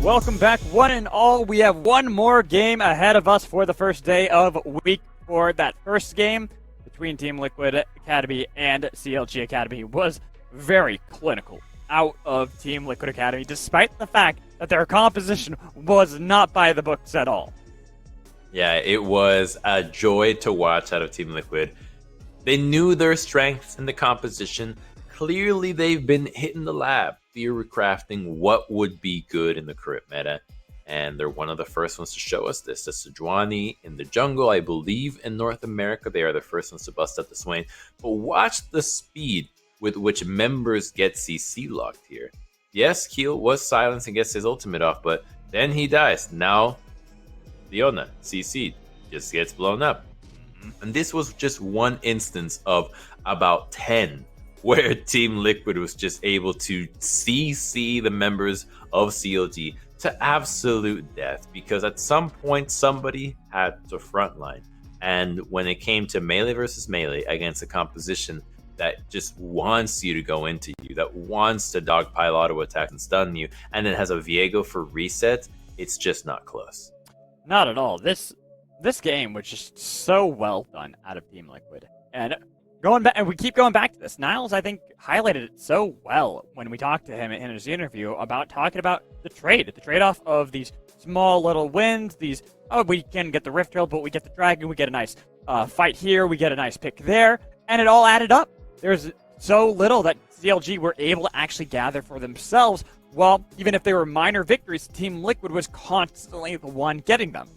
Welcome back, one and all. We have one more game ahead of us for the first day of week 4. That first game between Team Liquid Academy and CLG Academy was very clinical out of Team Liquid Academy, despite the fact that their composition was not by the books at all. Yeah, it was a joy to watch out of Team Liquid. They knew their strengths in the composition. Clearly, they've been hitting the lab, theory-crafting what would be good in the current meta. And they're one of the first ones to show us this. The Sejuani in the jungle, I believe in North America, they are the first ones to bust up the Swain. But watch the speed with which members get CC locked here. Yes, Keel was silenced and gets his ultimate off, but then he dies. Now, Leona, CC, just gets blown up. And this was just one instance of about 10 where Team Liquid was just able to CC the members of CLG to absolute death, because at some point somebody had to frontline. And when it came to melee versus melee against a composition that just wants you to go into you, that wants to dogpile auto attack and stun you, and it has a Viego for reset, it's just not close. Not at all. This game was just so well done out of Team Liquid. And going back, and we keep going back to this. Niles, I think, highlighted it so well when we talked to him in his interview about talking about the trade-off of these small little wins, these, oh, we can get the Rift Trail, but we get the Dragon, we get a nice fight here, we get a nice pick there, and it all added up. There's so little that CLG were able to actually gather for themselves. Well, even if they were minor victories, Team Liquid was constantly the one getting them.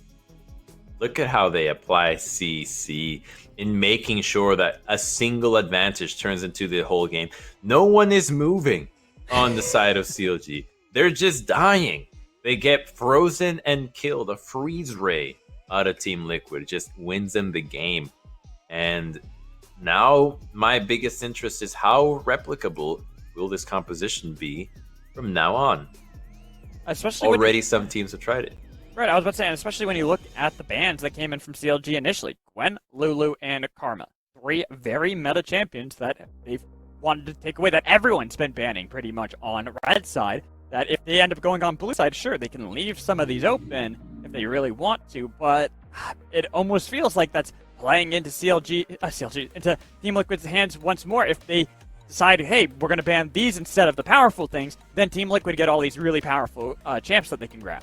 Look at how they apply CC in making sure that a single advantage turns into the whole game. No one is moving on the side of CLG. They're just dying. They get frozen and killed. A freeze ray out of Team Liquid just wins them the game. And now my biggest interest is how replicable will this composition be from now on? Especially already some teams have tried it. Right, I was about to say, and especially when you look at the bans that came in from CLG initially. Gwen, Lulu, and Karma. 3 very meta champions that they've wanted to take away, that everyone's been banning pretty much on red side. That if they end up going on blue side, sure, they can leave some of these open if they really want to, but it almost feels like that's playing into into Team Liquid's hands once more. If they decide, hey, we're going to ban these instead of the powerful things, then Team Liquid get all these really powerful champs that they can grab.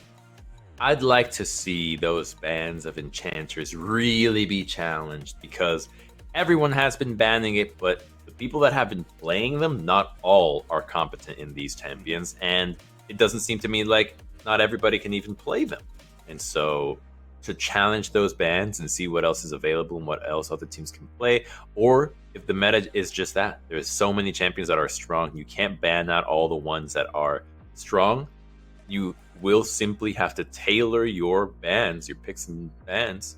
I'd like to see those bans of enchanters really be challenged, because everyone has been banning it, but the people that have been playing them, not all are competent in these champions, and it doesn't seem to me like not everybody can even play them. And so to challenge those bans and see what else is available and what else other teams can play, or if the meta is just that, there's so many champions that are strong, you can't ban out all the ones that are strong. You will simply have to tailor your bans, your picks and bans,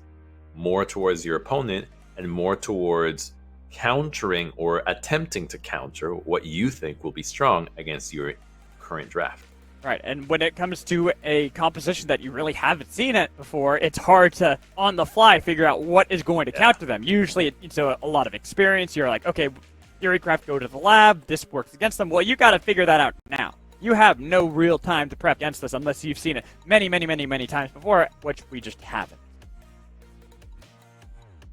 more towards your opponent and more towards countering or attempting to counter what you think will be strong against your current draft. Right, and when it comes to a composition that you really haven't seen it before, it's hard to, on the fly, figure out what is going to counter them. Usually it's a lot of experience. You're like, okay, Theorycraft, go to the lab, this works against them. Well, you got to figure that out now. You have no real time to prep against this unless you've seen it many, many, many, many times before, which we just haven't.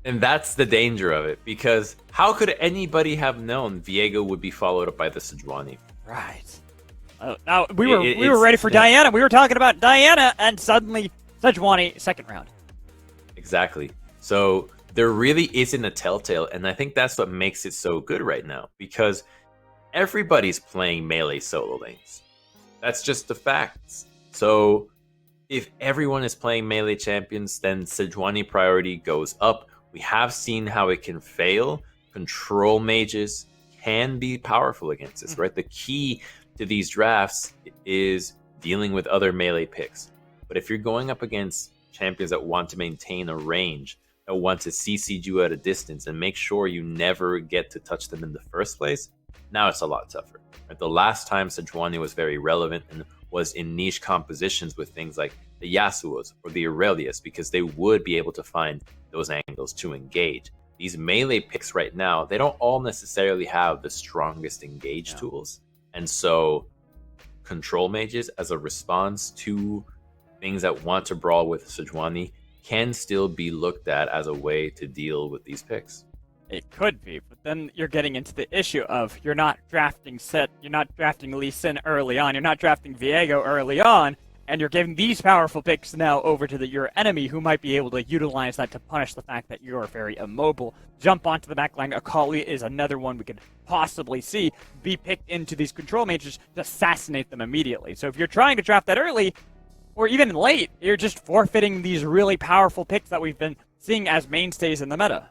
And that's the danger of it, because how could anybody have known Viego would be followed up by the Sejuani? Right. Now, we were ready for Diana. We were talking about Diana, and suddenly Sejuani, second round. Exactly. So there really isn't a telltale, and I think that's what makes it so good right now, because everybody's playing melee solo lanes. That's just the facts. So if everyone is playing melee champions, then Sejuani priority goes up. We have seen how it can fail. Control mages can be powerful against this, right? The key to these drafts is dealing with other melee picks. But if you're going up against champions that want to maintain a range, that want to CC you at a distance and make sure you never get to touch them in the first place, now it's a lot tougher. Right? The last time Sejuani was very relevant and was in niche compositions with things like the Yasuos or the Aurelius, because they would be able to find those angles to engage. These melee picks right now, they don't all necessarily have the strongest engage tools. And so control mages as a response to things that want to brawl with Sejuani can still be looked at as a way to deal with these picks. It could be, but then you're getting into the issue of you're not drafting Lee Sin early on, you're not drafting Viego early on, and you're giving these powerful picks now over to your enemy who might be able to utilize that to punish the fact that you're very immobile. Jump onto the backline. Akali is another one we could possibly see be picked into these control mages to assassinate them immediately. So if you're trying to draft that early, or even late, you're just forfeiting these really powerful picks that we've been seeing as mainstays in the meta.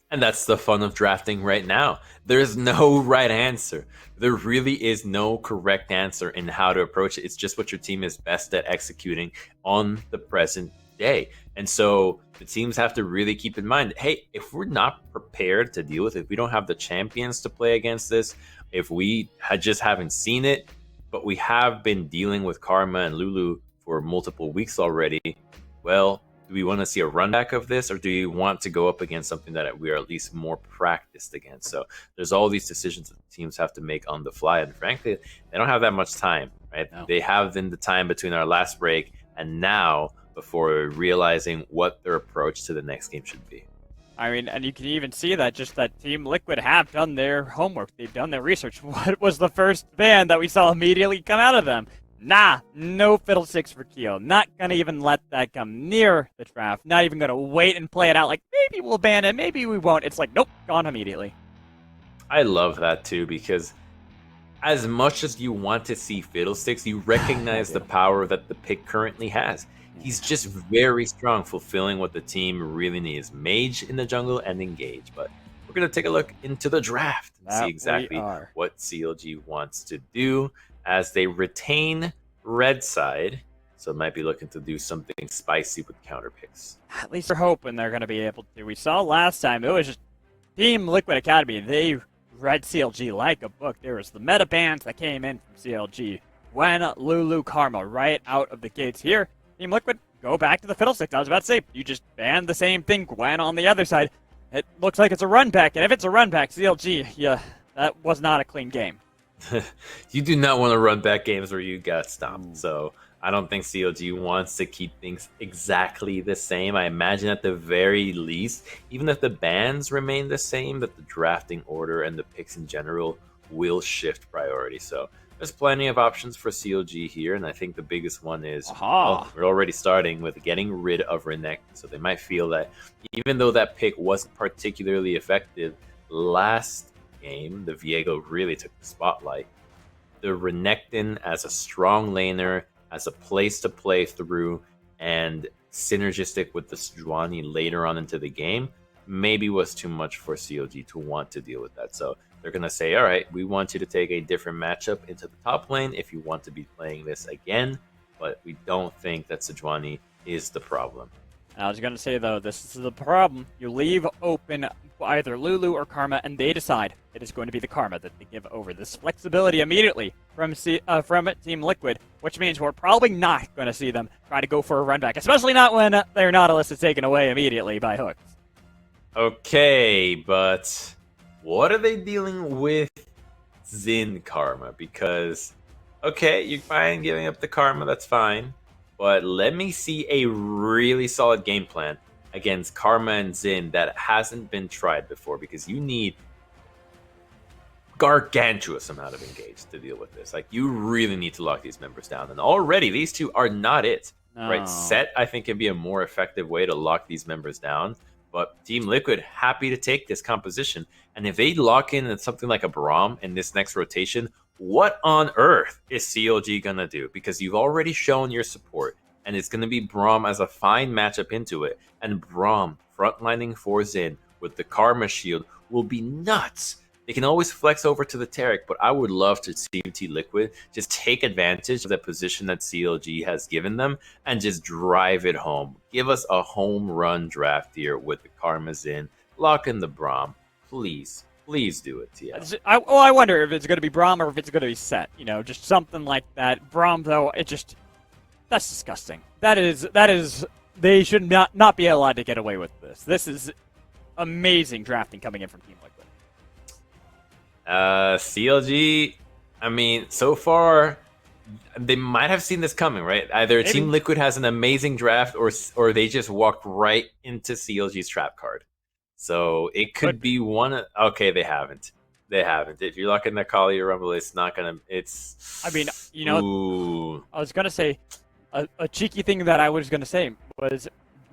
And that's the fun of drafting right now. There's no right answer. There really is no correct answer in how to approach it. It's just what your team is best at executing on the present day. And so the teams have to really keep in mind, hey, if we're not prepared to deal with it, if we don't have the champions to play against this, if we just haven't seen it, but we have been dealing with Karma and Lulu for multiple weeks already, well, do we want to see a run back of this, or do you want to go up against something that we are at least more practiced against? So there's all these decisions that the teams have to make on the fly, and frankly, they don't have that much time, right? No. They have then the time between our last break and now before realizing what their approach to the next game should be. I mean, and you can even see that just that Team Liquid have done their homework. They've done their research. What was the first ban that we saw immediately come out of them? Nah, no Fiddlesticks for Keo. Not gonna even let that come near the draft. Not even gonna wait and play it out like, maybe we'll ban it, maybe we won't. It's like, nope, gone immediately. I love that too, because as much as you want to see Fiddlesticks, you recognize the power that the pick currently has. He's just very strong, fulfilling what the team really needs. Mage in the jungle and engage. But we're gonna take a look into the draft and see exactly what CLG wants to do, as they retain red side, so it might be looking to do something spicy with counter picks. At least we're hoping they're going to be able to. We saw last time, it was just Team Liquid Academy. They read CLG like a book. There was the meta bans that came in from CLG. Gwen, Lulu, Karma, right out of the gates here. Team Liquid, go back to the Fiddlesticks. I was about to say, you just banned the same thing, Gwen on the other side. It looks like it's a run back, and if it's a run back, CLG, yeah, that was not a clean game. You do not want to run back games where you got stomped. So I don't think CLG wants to keep things exactly the same. I imagine at the very least, even if the bans remain the same, that the drafting order and the picks in general will shift priority. So there's plenty of options for CLG here, and I think the biggest one is well, we're already starting with getting rid of Renekton. So they might feel that even though that pick wasn't particularly effective last game, the Viego really took the spotlight. The Renekton as a strong laner, as a place to play through, and synergistic with the Sejuani later on into the game, maybe was too much for CLG to want to deal with that. So they're going to say, all right, we want you to take a different matchup into the top lane if you want to be playing this again, but we don't think that Sejuani is the problem. I was going to say, though, this is the problem. You leave open either Lulu or Karma, and they decide it is going to be the Karma that they give over. This flexibility immediately from Team Liquid, which means we're probably not going to see them try to go for a run back, especially not when their Nautilus is taken away immediately by hooks. Okay, but what are they dealing with Xin Karma? Because, okay, you're fine giving up the Karma, that's fine. But let me see a really solid game plan against Karma and Xin that hasn't been tried before, because you need gargantuous amount of engage to deal with this. Like, you really need to lock these members down. And already, these two are not it. No. Right? Set, I think, can be a more effective way to lock these members down. But Team Liquid, happy to take this composition. And if they lock in something like a Braum in this next rotation, what on earth is CLG going to do? Because you've already shown your support, and it's going to be Braum as a fine matchup into it. And Braum frontlining for Xin with the Karma shield will be nuts. They can always flex over to the Taric, but I would love to see Team Liquid just take advantage of the position that CLG has given them and just drive it home. Give us a home run draft here with the Karma Xin. Lock in the Braum. Please. Please do it, TL. I wonder if it's going to be Braum or if it's going to be Set. You know, just something like that. Braum, though, that's disgusting. That is, they should not be allowed to get away with this. This is amazing drafting coming in from Team Liquid. CLG, I mean, so far, they might have seen this coming, right? Either Maybe. Team Liquid has an amazing draft, or they just walked right into CLG's trap card. So it could be one. Okay, they haven't. They haven't. If you're looking at Kali or Rumble, it's not gonna. It's. I mean, Ooh. I was gonna say a cheeky thing that I was gonna say was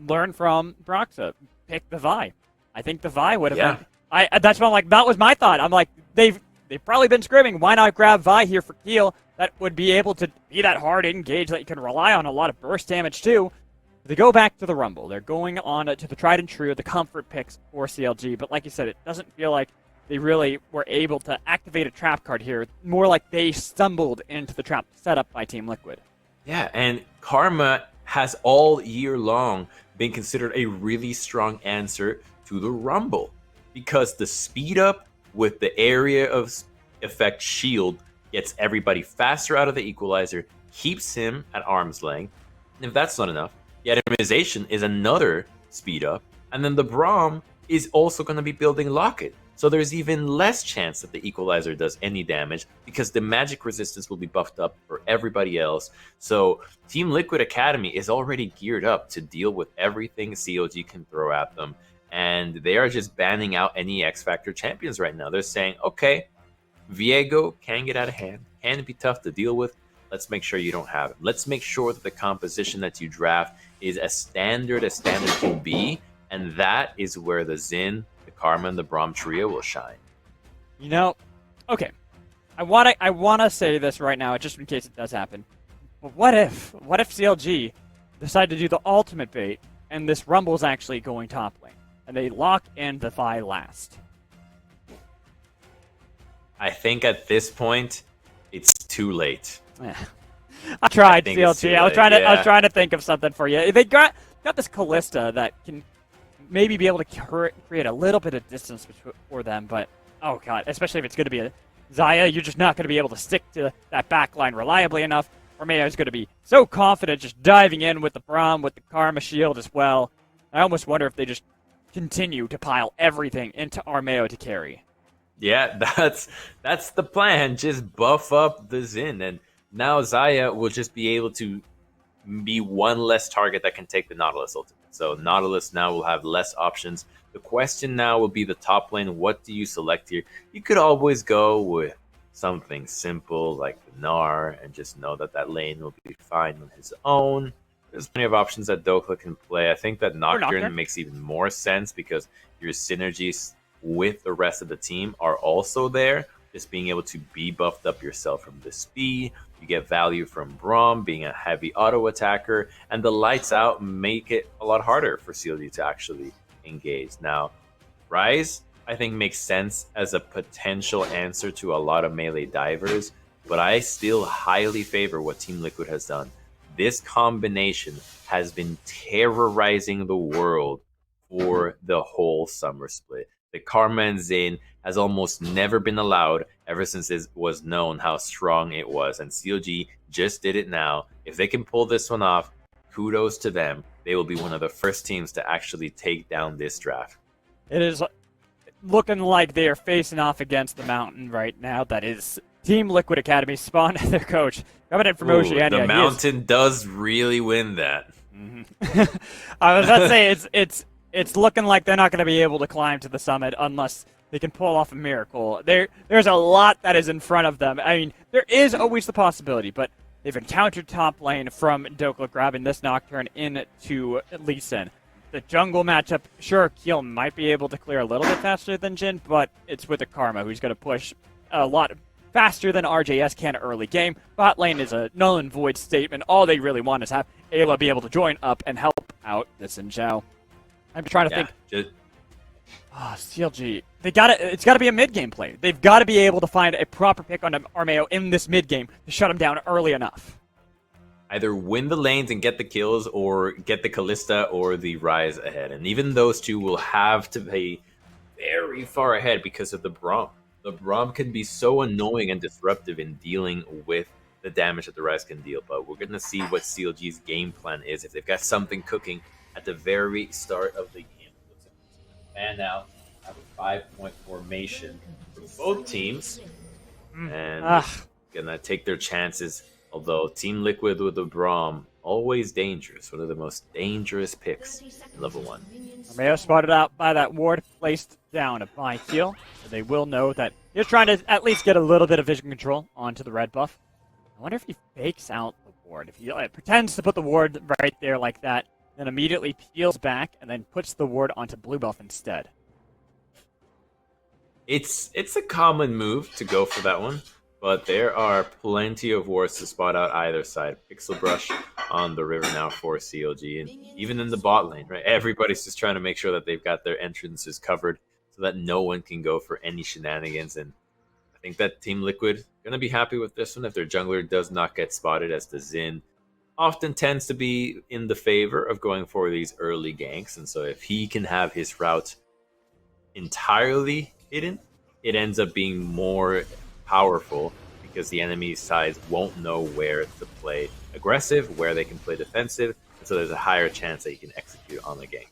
learn from Broxa, pick the Vi. I think the Vi would have. Yeah. That's what I'm like. That was my thought. I'm like, they've probably been scrimming. Why not grab Vi here for Keel? That would be able to be that hard engage that you can rely on a lot of burst damage too. They go back to the Rumble. They're going on to the tried and true, the comfort picks for CLG. But like you said, it doesn't feel like they really were able to activate a trap card here. More like they stumbled into the trap set up by Team Liquid. Yeah, and Karma has all year long been considered a really strong answer to the Rumble, because the speed up with the area of effect shield gets everybody faster out of the equalizer, keeps him at arm's length. And if that's not enough, the atomization is another speed up, and then the Braum is also going to be building Locket. So there's even less chance that the equalizer does any damage, because the magic resistance will be buffed up for everybody else. So Team Liquid Academy is already geared up to deal with everything CLG can throw at them. And they are just banning out any X Factor champions right now. They're saying, okay, Viego can get out of hand, can be tough to deal with. Let's make sure you don't have him. Let's make sure that the composition that you draft is as standard can be. And that is where the Xin, the Karma, and the Braum trio will shine. You know, okay. I wanna say this right now, just in case it does happen. But what if CLG decide to do the ultimate bait, and this Rumble's actually going top lane, and they lock in the Vi last? I think at this point, it's too late. Yeah. I tried, CLG. I was trying to think of something for you. They got this Callista that can maybe be able to create a little bit of distance for them, but oh god, especially if it's going to be a Xayah, you're just not going to be able to stick to that back line reliably enough. Armeo is going to be so confident just diving in with the Braum, with the Karma shield as well. I almost wonder if they just continue to pile everything into Armeo to carry. Yeah, that's the plan. Just buff up the Xin, and now Xayah will just be able to be one less target that can take the Nautilus ultimate. So Nautilus now will have less options. The question now will be the top lane. What do you select here? You could always go with something simple like the Gnar and just know that that lane will be fine on his own. There's plenty of options that Dokla can play. I think that Nocturne makes even more sense because your synergies with the rest of the team are also there. Just being able to be buffed up yourself from the speed. You get value from Braum being a heavy auto attacker, and the lights out make it a lot harder for CLG to actually engage. Now, Ryze, I think, makes sense as a potential answer to a lot of melee divers, but I still highly favor what Team Liquid has done. This combination has been terrorizing the world for the whole summer split. The Karma and Zayn has almost never been allowed ever since it was known how strong it was. And CLG just did it now. If they can pull this one off, kudos to them. They will be one of the first teams to actually take down this draft. It is looking like they are facing off against the mountain right now. That is Team Liquid Academy, Spawn and their coach. Coming in from Oceania. The mountain does really win that. Mm-hmm. I was about to say, it's looking like they're not going to be able to climb to the summit unless they can pull off a miracle. There's a lot that is in front of them. I mean, there is always the possibility, but they've encountered top lane from Dokla grabbing this Nocturne into Lee Sin. The jungle matchup, sure, Keel might be able to clear a little bit faster than Jhin, but it's with the Karma, who's going to push a lot faster than RJS can early game. Bot lane is a null and void statement. All they really want is have Ayla be able to join up and help out this Xin Zhao. I'm trying to think. CLG. It's got to be a mid-game play. They've got to be able to find a proper pick on Armeo in this mid-game to shut him down early enough. Either win the lanes and get the kills, or get the Callista or the Ryze ahead. And even those two will have to be very far ahead because of the Braum. The Braum can be so annoying and disruptive in dealing with the damage that the Ryze can deal. But we're going to see what CLG's game plan is if they've got something cooking at the very start of the game. And now have a 5-point formation for both teams, and gonna take their chances Although Team Liquid with the Braum, always dangerous. One of the most dangerous picks in level 1. Armeo spotted out by that ward placed down by Keel. So they will know that he's trying to at least get a little bit of vision control onto the red buff. I wonder if he fakes out the ward. If he pretends to put the ward right there like that, then immediately peels back and then puts the ward onto blue buff instead. It's a common move to go for that one, but there are plenty of wards to spot out either side. Pixel Brush on the river now for CLG, and even in the bot lane, right? Everybody's just trying to make sure that they've got their entrances covered so that no one can go for any shenanigans. And I think that Team Liquid going to be happy with this one if their jungler does not get spotted, as the Xin often tends to be in the favor of going for these early ganks. And so if he can have his route entirely hidden, it ends up being more powerful because the enemy side won't know where to play aggressive, where they can play defensive, and so there's a higher chance that you can execute on the gank.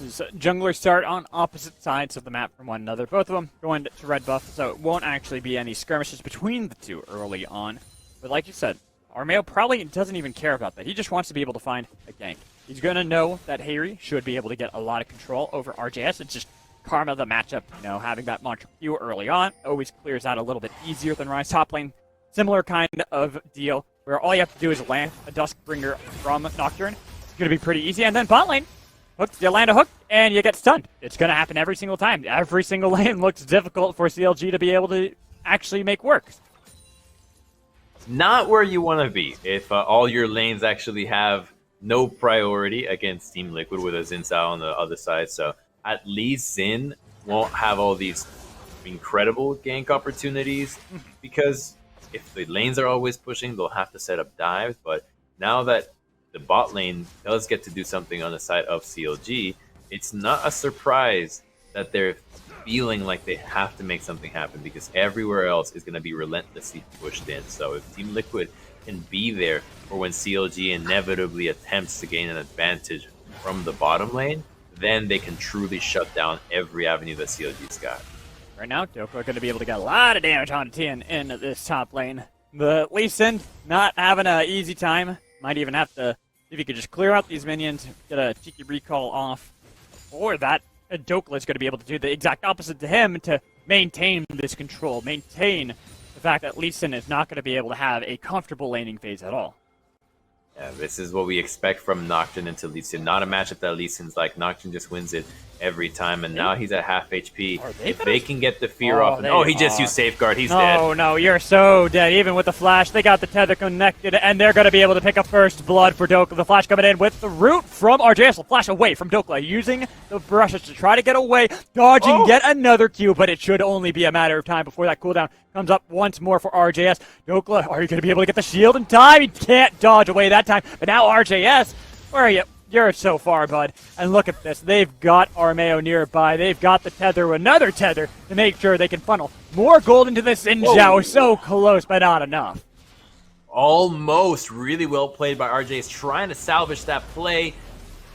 So junglers start on opposite sides of the map from one another, both of them going to red buff, so it won't actually be any skirmishes between the two early on. But like you said, Armeo probably doesn't even care about that. He just wants to be able to find a gank. He's going to know that Harry should be able to get a lot of control over RJS. It's just karma of the matchup, having that Mantra Q early on always clears out a little bit easier than Rise. Top lane, similar kind of deal, where all you have to do is land a Duskbringer from Nocturne. It's going to be pretty easy, and then bot lane, you land a hook, and you get stunned. It's going to happen every single time. Every single lane looks difficult for CLG to be able to actually make work. Not where you want to be if all your lanes actually have no priority against Team Liquid with a Xin Sao on the other side. So at least Xin won't have all these incredible gank opportunities, because if the lanes are always pushing, they'll have to set up dives. But now that the bot lane does get to do something on the side of CLG, it's not a surprise that they're feeling like they have to make something happen, because everywhere else is going to be relentlessly pushed in. So if Team Liquid can be there for when CLG inevitably attempts to gain an advantage from the bottom lane, then they can truly shut down every avenue that CLG's got. Right now, Doko are going to be able to get a lot of damage on Tien in this top lane. The Lee Sin not having an easy time. Might even have to, if you could just clear out these minions, get a Tiki recall off, or that Dokla is going to be able to do the exact opposite to him to maintain this control, maintain the fact that Lee Sin is not going to be able to have a comfortable laning phase at all. Yeah, this is what we expect from Nocturne into Lee Sin. Not a matchup that Lee Sin's like. Nocturne just wins it every time, and now he's at half HP. If they can get the fear off, and he just used Safeguard. He's dead. Oh no, you're so dead. Even with the flash, they got the tether connected, and they're going to be able to pick up first blood for Dokla. The flash coming in with the root from RJS. Will flash away from Dokla, using the brushes to try to get away, dodging yet another Q, but it should only be a matter of time before that cooldown comes up once more for RJS. Dokla, are you going to be able to get the shield in time? He can't dodge away that time, but now RJS, where are you? You're so far, bud. And look at this. They've got Armeo nearby. They've got the tether, another tether, to make sure they can funnel more gold into this Xin Zhao. So close, but not enough. Almost. Really well played by RJ. Is trying to salvage that play.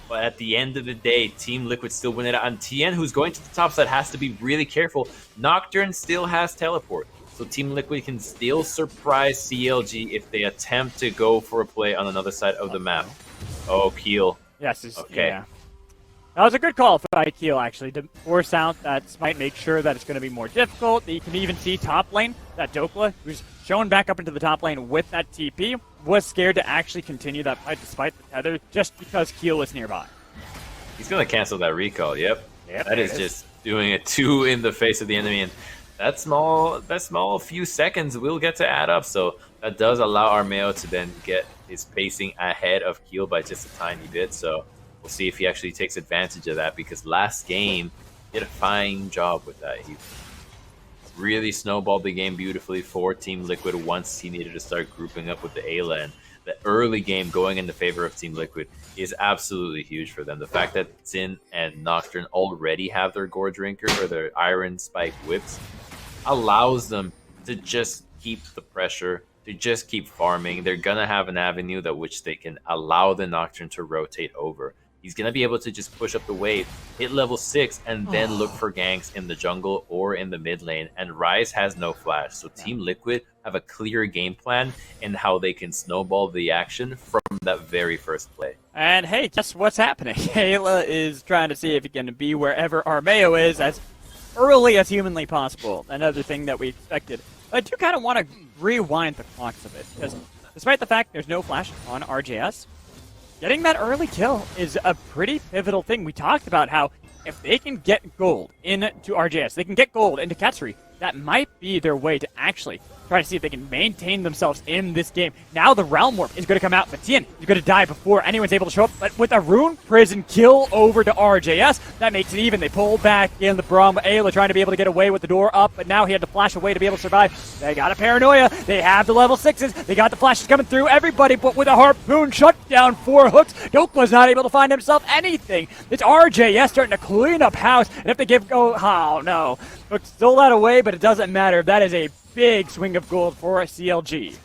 But at the end of the day, Team Liquid still win it out. And Tien, who's going to the top side, has to be really careful. Nocturne still has teleport. So Team Liquid can still surprise CLG if they attempt to go for a play on another side of the map. Oh, Keel. Yes. Okay. Yeah. That was a good call by Keel, actually, to force out that might make sure that it's going to be more difficult. You can even see top lane, that Dokla, who's shown back up into the top lane with that TP, was scared to actually continue that fight despite the tether, just because Keel was nearby. He's going to cancel that recall, yep. That is just doing a 2 in the face of the enemy, and that small few seconds will get to add up, so that does allow Armeo to then get his pacing ahead of Keel by just a tiny bit. So we'll see if he actually takes advantage of that, because last game he did a fine job with that. He really snowballed the game beautifully for Team Liquid once he needed to start grouping up with the Ayla. And the early game going in the favor of Team Liquid is absolutely huge for them. The fact that Xin and Nocturne already have their Gore Drinker or their Iron Spike whips allows them to just keep the pressure, to just keep farming. They're gonna have an avenue that which they can allow the Nocturne to rotate over. He's going to be able to just push up the wave, hit level 6, and then look for ganks in the jungle or in the mid lane. And Ryze has no flash, so Team Liquid have a clear game plan in how they can snowball the action from that very first play. And hey, guess what's happening? Kayla is trying to see if he can be wherever Armeo is as early as humanly possible. Another thing that we expected. I do kind of want to rewind the clocks a bit, because despite the fact there's no flash on RJS, getting that early kill is a pretty pivotal thing. We talked about how if they can get gold into RJS, they can get gold into Katsuri, that might be their way to actually try to see if they can maintain themselves in this game. Now the Realm Warp is going to come out, but Tien is going to die before anyone's able to show up. But with a Rune Prison kill over to RJS, that makes it even. They pull back in the Braum. Ayla trying to be able to get away with the door up, but now he had to flash away to be able to survive. They got a Paranoia. They have the level 6s. They got the flashes coming through everybody, but with a Harpoon shut down 4 hooks, Dokla's not able to find himself anything. It's RJS starting to clean up house, and if they oh no. Hook stole that away, but it doesn't matter. That is a big swing of gold for CLG.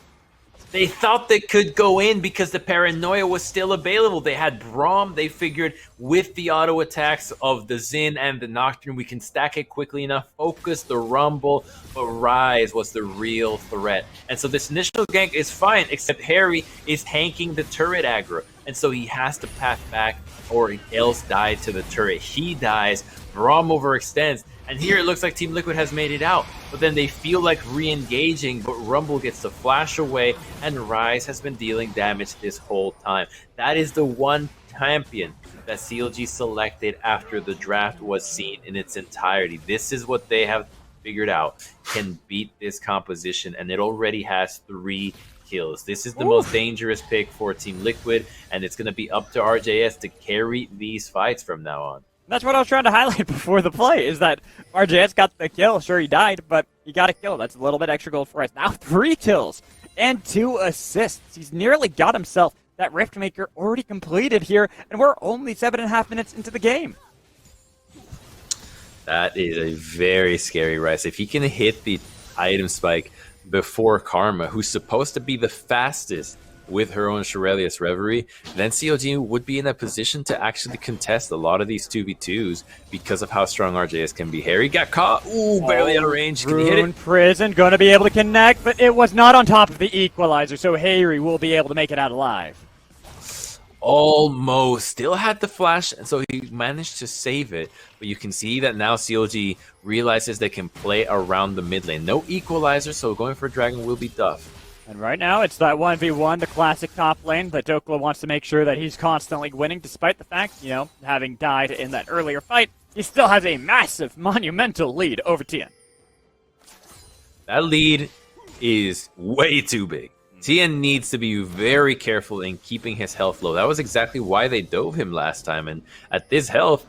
They thought they could go in because the Paranoia was still available. They had Braum. They figured with the auto attacks of the Xin and the Nocturne, we can stack it quickly enough, focus the Rumble, but Ryze was the real threat. And so this initial gank is fine, except Harry is tanking the turret aggro. And so he has to path back or else die to the turret. He dies, Braum overextends, and here it looks like Team Liquid has made it out. But then they feel like re-engaging, but Rumble gets the flash away, and Ryze has been dealing damage this whole time. That is the one champion that CLG selected after the draft was seen in its entirety. This is what they have figured out can beat this composition, and it already has 3 kills. This is the most dangerous pick for Team Liquid, and it's going to be up to RJS to carry these fights from now on. That's what I was trying to highlight before the play, is that RJS got the kill. Sure, he died, but he got a kill. That's a little bit extra gold for us. Now 3 kills and 2 assists. He's nearly got himself that Riftmaker already completed here, and we're only 7.5 minutes into the game. That is a very scary Ryze. If he can hit the item spike before Karma, who's supposed to be the fastest with her own Shurelius Reverie, then CLG would be in a position to actually contest a lot of these 2v2s because of how strong RJS can be. Harry got caught. Ooh, barely out of range. Can he hit it? Prison going to be able to connect, but it was not on top of the equalizer, so Harry will be able to make it out alive. Almost. Still had the flash, and so he managed to save it. But you can see that now CLG realizes they can play around the mid lane. No equalizer, so going for Dragon will be tough. And right now, it's that 1v1, the classic top lane, but Dokla wants to make sure that he's constantly winning, despite the fact, you know, having died in that earlier fight, he still has a massive, monumental lead over Tien. That lead is way too big. Tien needs to be very careful in keeping his health low. That was exactly why they dove him last time, and at this health,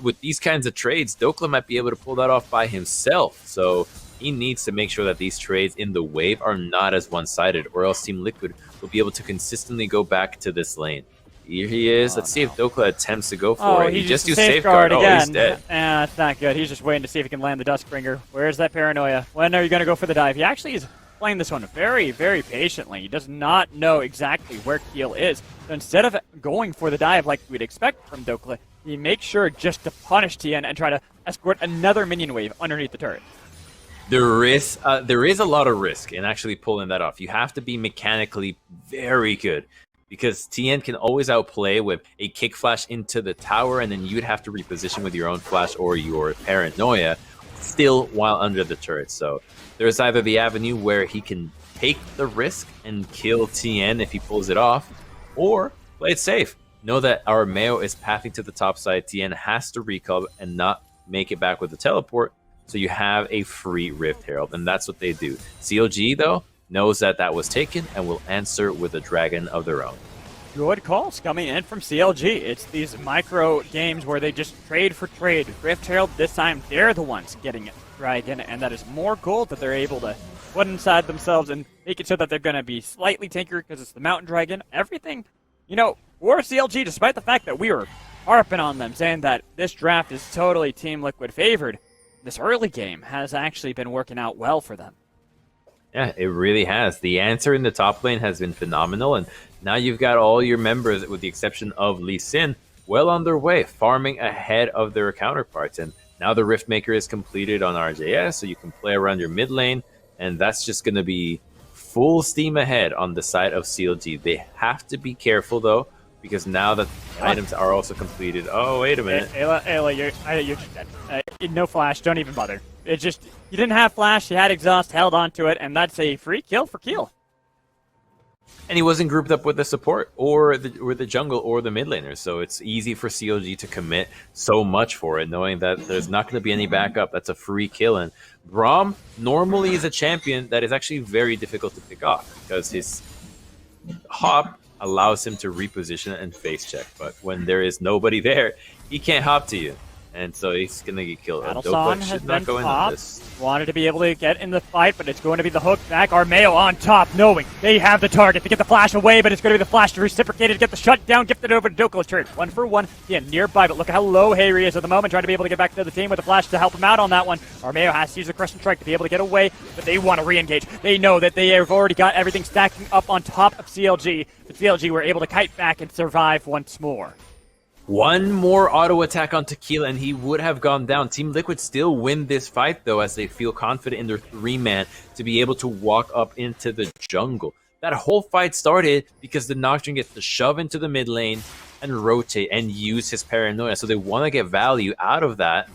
with these kinds of trades, Dokla might be able to pull that off by himself, so he needs to make sure that these trades in the wave are not as one-sided, or else Team Liquid will be able to consistently go back to this lane. Here he is. Let's see if Dokla attempts to go for it. He just used Safeguard. Again. Oh, he's dead. That's not good. He's just waiting to see if he can land the Duskbringer. Where's that Paranoia? When are you going to go for the dive? He actually is playing this one very, very patiently. He does not know exactly where Keel is. So instead of going for the dive like we'd expect from Dokla, he makes sure just to punish Tien and try to escort another minion wave underneath the turret. There is a lot of risk in actually pulling that off. You have to be mechanically very good, because Tien can always outplay with a kick flash into the tower, and then you'd have to reposition with your own flash or your Paranoia still while under the turret. So there's either the avenue where he can take the risk and kill Tien if he pulls it off, or play it safe. Know that our Mayo is pathing to the top side. Tien has to recall and not make it back with the teleport, so you have a free Rift Herald, and that's what they do. CLG, though, knows that that was taken and will answer with a dragon of their own. Good calls coming in from CLG. It's these micro games where they just trade for trade. Rift Herald, this time, they're the ones getting it, dragon, and that is more gold that they're able to put inside themselves and make it so that they're going to be slightly tankier because it's the Mountain Dragon. Everything, you know, for CLG, despite the fact that we were harping on them, saying that this draft is totally Team Liquid favored, this early game has actually been working out well for them. Yeah, it really has. The answer in the top lane has been phenomenal, and now you've got all your members, with the exception of Lee Sin, well on their way, farming ahead of their counterparts. And now the Riftmaker is completed on RJS, so you can play around your mid lane, and that's just going to be full steam ahead on the side of CLG. They have to be careful, though, because now that items are also completed... Oh, wait a minute. Ayla, you're just dead. No flash, don't even bother. It just... You didn't have flash, you had exhaust, held onto it, and that's a free kill for Keel. And he wasn't grouped up with the support or the jungle or the mid laner, so it's easy for CLG to commit so much for it, knowing that there's not going to be any backup. That's a free kill. And Braum normally is a champion that is actually very difficult to pick off because his hop allows him to reposition and face check. But when there is nobody there, he can't hop to you. And so he's going to get killed. Adelson has been popped. Wanted to be able to get in the fight, but it's going to be the hook back. Armeo on top, knowing they have the target to get the flash away, but it's going to be the flash to reciprocate it, to get the shutdown, gifted over to Dokka's turret. 1 for 1, yeah, nearby, but look at how low Harry is at the moment, trying to be able to get back to the team with the flash to help him out on that one. Armeo has to use the Crescent Strike to be able to get away, but they want to re-engage. They know that they have already got everything stacking up on top of CLG, but CLG were able to kite back and survive once more. One more auto attack on Tequila and he would have gone down. Team Liquid still win this fight though, as they feel confident in their 3-man to be able to walk up into the jungle. That whole fight started because the Nocturne gets to shove into the mid lane and rotate and use his paranoia. So they want to get value out of that.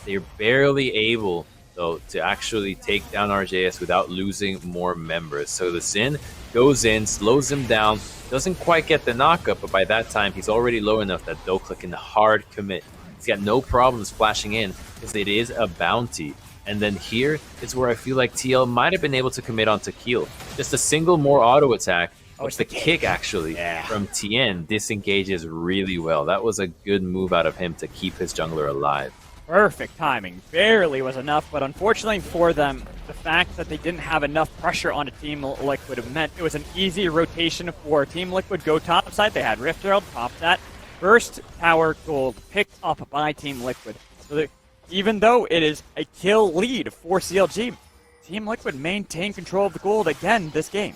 They're barely able though to actually take down RJS without losing more members. So the Sin goes in, slows him down, doesn't quite get the knockup, but by that time he's already low enough that Dokka can hard commit. He's got no problems flashing in because it is a bounty. And then here is where I feel like TL might have been able to commit on Tequila. Just a single more auto attack. It's the kick actually from Tien disengages really well. That was a good move out of him to keep his jungler alive. Perfect timing. Barely was enough, but unfortunately for them, the fact that they didn't have enough pressure on a Team Liquid meant it was an easy rotation for Team Liquid. Go top side, they had Rift Herald, top that. First tower gold picked up by Team Liquid. So that even though it is a kill lead for CLG, Team Liquid maintained control of the gold again this game.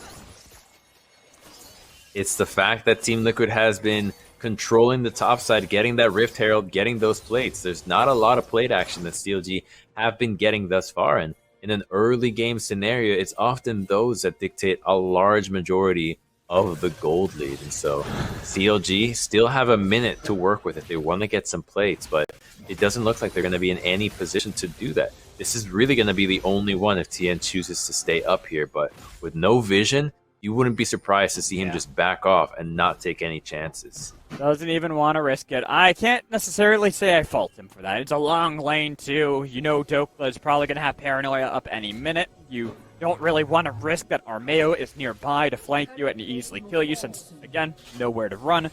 It's the fact that Team Liquid has been controlling the top side, getting that Rift Herald, getting those plates. There's not a lot of plate action that CLG have been getting thus far, and in an early game scenario, it's often those that dictate a large majority of the gold lead. And so CLG still have a minute to work with if they want to get some plates, but it doesn't look like they're going to be in any position to do that. This is really going to be the only one if TN chooses to stay up here, but with no vision, you wouldn't be surprised to see him just back off and not take any chances. Doesn't even want to risk it. I can't necessarily say I fault him for that. It's a long lane, too. You know Dokka is probably going to have Paranoia up any minute. You don't really want to risk that Armeo is nearby to flank you and easily kill you since, again, nowhere to run.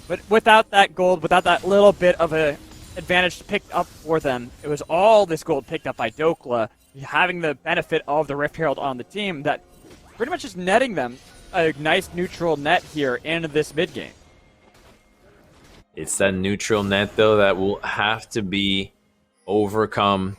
But without that gold, without that little bit of an advantage picked up for them, it was all this gold picked up by Dokka, having the benefit of the Rift Herald on the team that pretty much is netting them a nice neutral net here in this mid game. It's that neutral net, though, that will have to be overcome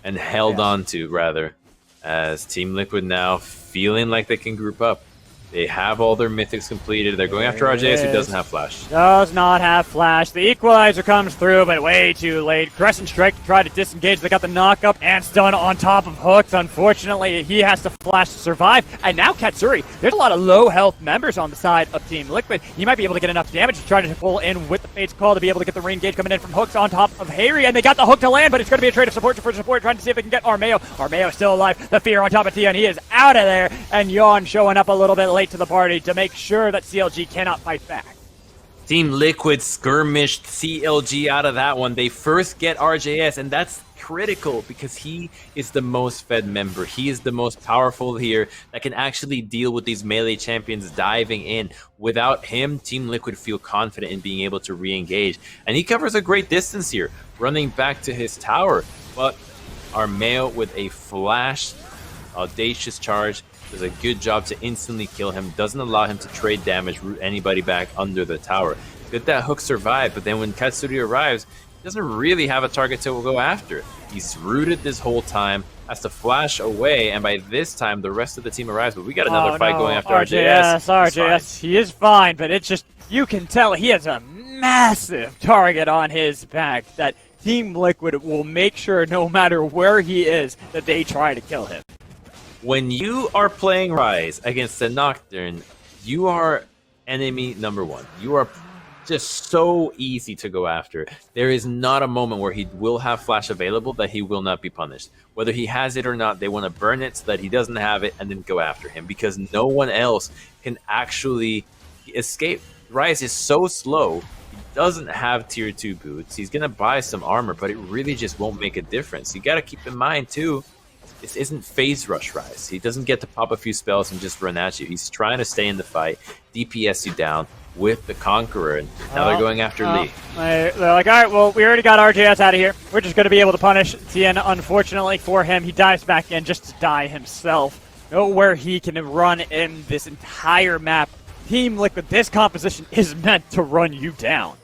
and held on to, rather, as Team Liquid now feeling like they can group up. They have all their mythics completed. They're going after RJS, who doesn't have flash. Does not have flash. The equalizer comes through, but way too late. Crescent Strike to try to disengage. They got the knockup and stun on top of Hooks. Unfortunately, he has to flash to survive. And now Katsuri. There's a lot of low health members on the side of Team Liquid. He might be able to get enough damage to try to pull in with the Fate's Call to be able to get the re-engage coming in from Hooks on top of Harry. And they got the hook to land, but it's going to be a trade of support for support, trying to see if they can get Armeo. Armeo is still alive. The fear on top of Tien. He is out of there. And Yawn showing up a little bit late to the party to make sure that CLG cannot fight back. Team Liquid skirmished CLG out of that one. They first get RJS, and that's critical because he is the most fed member. He is the most powerful here that can actually deal with these melee champions diving in. Without him, Team Liquid feel confident in being able to re-engage. And he covers a great distance here, running back to his tower. But Armeo with a flash, audacious charge, does a good job to instantly kill him, doesn't allow him to trade damage, root anybody back under the tower. Good that Hook survived, but then when Katsuri arrives, he doesn't really have a target to go after. He's rooted this whole time, has to flash away, and by this time, the rest of the team arrives, but we got another fight going after RJS. RJS, he is fine, but it's just, you can tell he has a massive target on his back that Team Liquid will make sure no matter where he is that they try to kill him. When you are playing Rise against the Nocturne, you are enemy number one. You are just so easy to go after. There is not a moment where he will have flash available that he will not be punished. Whether he has it or not, they want to burn it so that he doesn't have it and then go after him, because no one else can actually escape. Rise is so slow. He doesn't have tier 2 boots. He's going to buy some armor, but it really just won't make a difference. You got to keep in mind too, this isn't phase rush Rise. He doesn't get to pop a few spells and just run at you. He's trying to stay in the fight, DPS you down with the Conqueror, and now they're going after Lee. They're like, all right, well, we already got RJS out of here. We're just going to be able to punish Tien. Unfortunately for him, he dives back in just to die himself. Nowhere he can run in this entire map. Team Liquid, this composition is meant to run you down.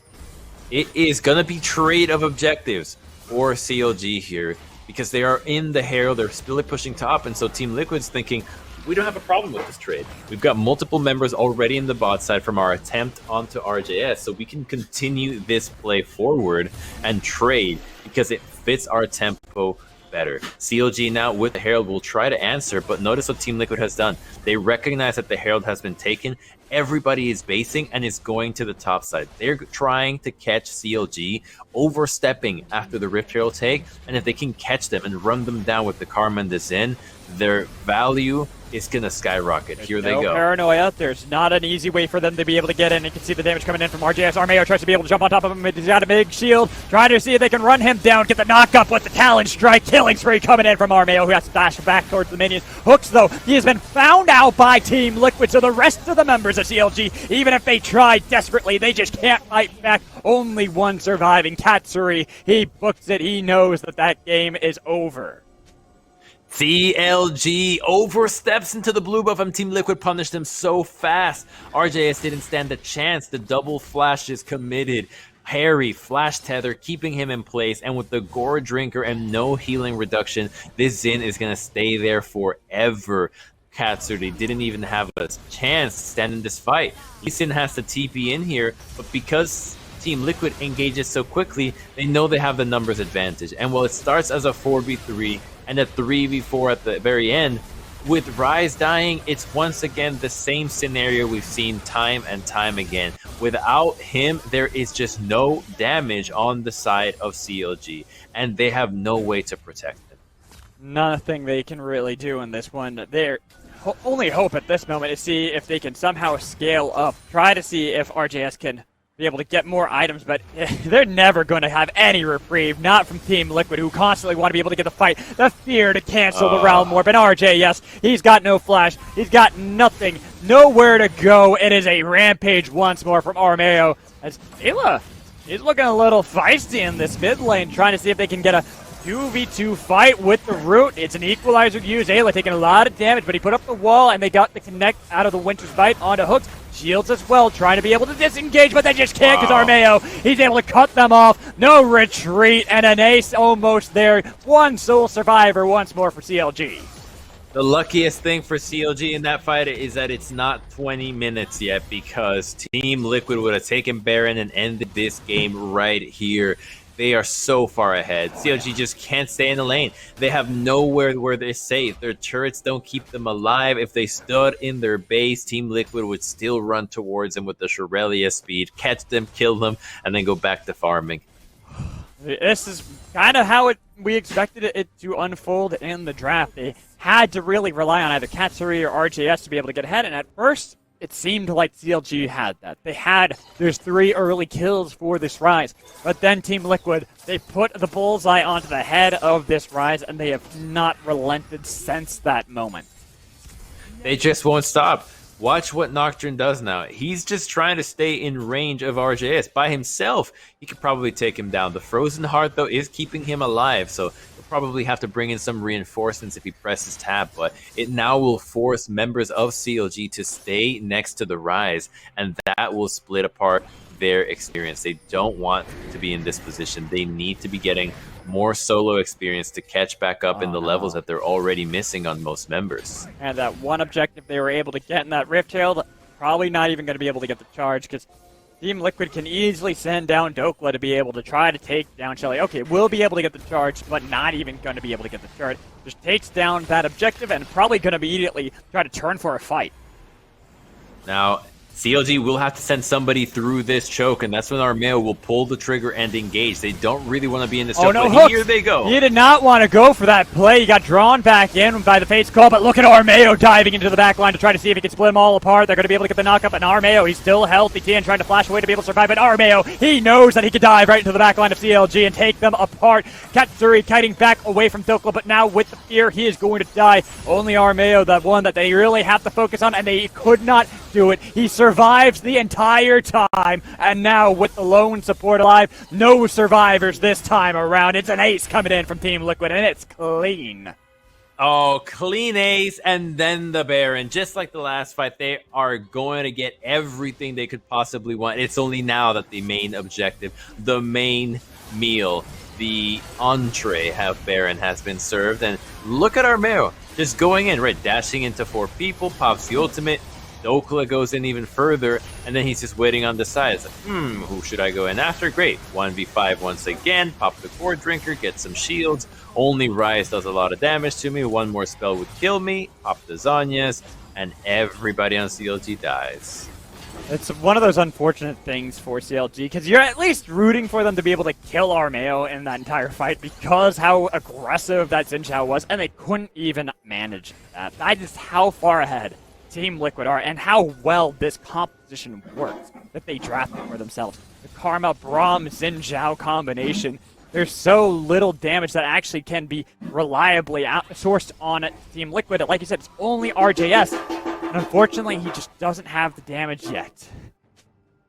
It is going to be trade of objectives for CLG here, because they are in the Herald, they're still pushing top, and so Team Liquid's thinking, we don't have a problem with this trade. We've got multiple members already in the bot side from our attempt onto RJS, so we can continue this play forward and trade because it fits our tempo better. CLG now with the Herald will try to answer, but notice what Team Liquid has done. They recognize that the Herald has been taken. Everybody is basing and is going to the top side. They're trying to catch CLG, overstepping after the Rift Herald take, and if they can catch them and run them down with the Karma and the Zen, their value is going to skyrocket. Here they go. Paranoia. There's not an easy way for them to be able to get in. You can see the damage coming in from RJS. Armeo tries to be able to jump on top of him. He's got a big shield. Trying to see if they can run him down. Get the knock up with the Talon Strike. Killing spree coming in from Armeo, who has to dash back towards the minions. Hooks, though, he has been found out by Team Liquid, so the rest of the members of CLG, even if they try desperately, they just can't fight back. Only one surviving. Katsuri, he books it. He knows that that game is over. CLG oversteps into the blue buff, and Team Liquid punished them so fast. RJS didn't stand a chance. The double flash is committed. Harry, flash tether, keeping him in place, and with the Gore Drinker and no healing reduction, this Zin is going to stay there forever. Katsuri didn't even have a chance to stand in this fight. Lee Sin has to TP in here, but because Team Liquid engages so quickly, they know they have the numbers advantage. And while it starts as a 4v3 and a 3v4 at the very end, with Rise dying, it's once again the same scenario we've seen time and time again. Without him, there is just no damage on the side of CLG, and they have no way to protect him. Nothing they can really do in this one. Their only hope at this moment is see if they can somehow scale up. Try to see if RJS can be able to get more items, but they're never going to have any reprieve, not from Team Liquid, who constantly want to be able to get the fight, the fear to cancel the Realm Warp. And RJ, yes, he's got no flash, he's got nothing, nowhere to go. It is a rampage once more from Armeo, as Ayla is looking a little feisty in this mid lane, trying to see if they can get a 2v2 fight with the root. It's an equalizer to use. Ayla taking a lot of damage, but he put up the wall, and they got the connect out of the Winter's Bite onto hooks. Shields as well, trying to be able to disengage, but they just can't because Armeo, he's able to cut them off. No retreat, and an ace almost there. One sole survivor once more for CLG. The luckiest thing for CLG in that fight is that it's not 20 minutes yet, because Team Liquid would have taken Baron and ended this game right here. They are so far ahead. CLG just can't stay in the lane. They have nowhere where they're safe. Their turrets don't keep them alive. If they stood in their base, Team Liquid would still run towards them with the Shorelia speed, catch them, kill them, and then go back to farming. This is kind of how we expected it to unfold in the draft. They had to really rely on either Katsuri or RJS to be able to get ahead, and at first, it seemed like CLG had that. They had those 3 early kills for this Rise. But then Team Liquid, they put the bullseye onto the head of this Rise, and they have not relented since that moment. They just won't stop. Watch what Nocturne does now. He's just trying to stay in range of RJS. By himself, he could probably take him down. The Frozen Heart, though, is keeping him alive, so he'll probably have to bring in some reinforcements if he presses tab, but it now will force members of CLG to stay next to the Rise, and that will split apart their experience. They don't want to be in this position. They need to be getting more solo experience to catch back up in the levels that they're already missing on most members. And that one objective they were able to get in that Rift Herald, probably not even going to be able to get the charge, because Team Liquid can easily send down Dokla to be able to try to take down Shelly. Okay, we'll be able to get the charge, but not even going to be able to get the charge. Just takes down that objective and probably going to immediately try to turn for a fight. Now, CLG will have to send somebody through this choke, and that's when Armeo will pull the trigger and engage. They don't really want to be in this choke, no, but here they go. He did not want to go for that play. He got drawn back in by the Fate's Call, but look at Armeo diving into the back line to try to see if he can split them all apart. They're going to be able to get the knock-up, and Armeo, he's still healthy. Tien trying to flash away to be able to survive, but Armeo, he knows that he could dive right into the back line of CLG and take them apart. Katsuri kiting back away from Dokla, but now with the fear, he is going to die. Only Armeo, the one that they really have to focus on, and they could not do it. He survives the entire time, and now with the lone support alive, no survivors this time around. It's an ace coming in from Team Liquid, and it's clean. Oh, clean ace, and then the Baron. Just like the last fight, they are going to get everything they could possibly want. It's only now that the main objective, the main meal, the entree half Baron has been served, and look at Armeo just going in, right, dashing into 4 people, pops the ultimate. Dokla goes in even further, and then he's just waiting on the side. It's like, who should I go in after? Great. 1v5 once again. Pop the core drinker, get some shields. Only Rise does a lot of damage to me. One more spell would kill me. Pop the Zhonya's, and everybody on CLG dies. It's one of those unfortunate things for CLG, because you're at least rooting for them to be able to kill Armeo in that entire fight because how aggressive that Xin Zhao was, and they couldn't even manage that. That is how far ahead Team Liquid are, and how well this composition works that they drafted for themselves. The Karma, Braum, Xin Zhao combination, there's so little damage that actually can be reliably sourced on Team Liquid. Like you said, it's only RJS, and unfortunately, he just doesn't have the damage yet.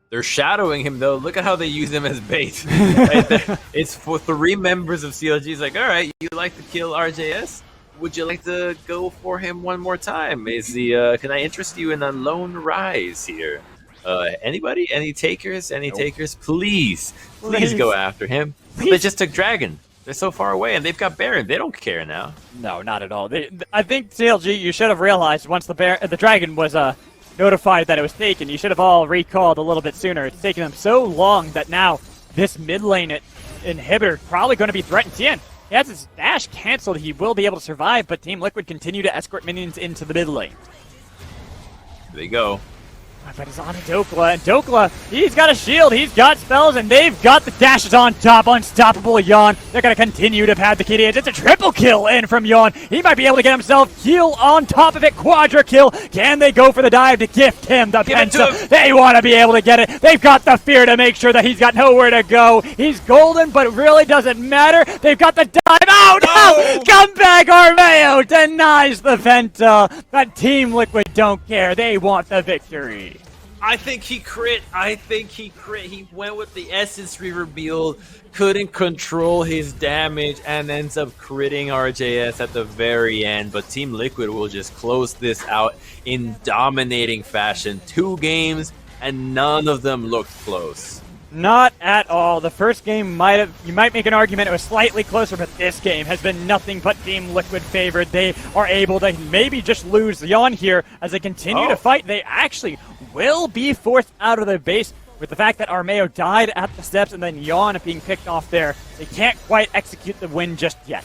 They're shadowing him, though. Look at how they use him as bait. It's for 3 members of CLG. It's like, all right, you like to kill RJS? Would you like to go for him one more time? Can I interest you in a lone Rise here? Anybody? Any takers? Any takers? Please go after him. They just took Dragon. They're so far away, and they've got Baron. They don't care now. No, not at all. I think CLG, you should have realized once the Dragon was notified that it was taken, you should have all recalled a little bit sooner. It's taken them so long that now this mid lane inhibitor probably going to be threatened. Tien, he has his dash canceled. He will be able to survive, but Team Liquid continue to escort minions into the mid lane. There they go. But it's on Dokla, and Dokla, he's got a shield, he's got spells, and they've got the dashes on top. Unstoppable Yawn. They're going to continue to pad the kitty. It's a triple kill in from Yawn. He might be able to get himself heal on top of it. Quadra kill. Can they go for the dive to gift him the Penta? They want to be able to get it. They've got the fear to make sure that he's got nowhere to go. He's golden, but it really doesn't matter. They've got the dive. Oh, no! Come back, Armeo denies the Penta. But Team Liquid don't care. They want the victory. I think he crit. He went with the Essence Reaver build, couldn't control his damage, and ends up critting RJS at the very end. But Team Liquid will just close this out in dominating fashion. 2 games, and none of them looked close. Not at all. The first game you might make an argument it was slightly closer, but this game has been nothing but Team Liquid favored. They are able to maybe just lose Yawn here as they continue to fight. They actually will be forced out of their base with the fact that Armeo died at the steps and then Yawn being picked off there. They can't quite execute the win just yet.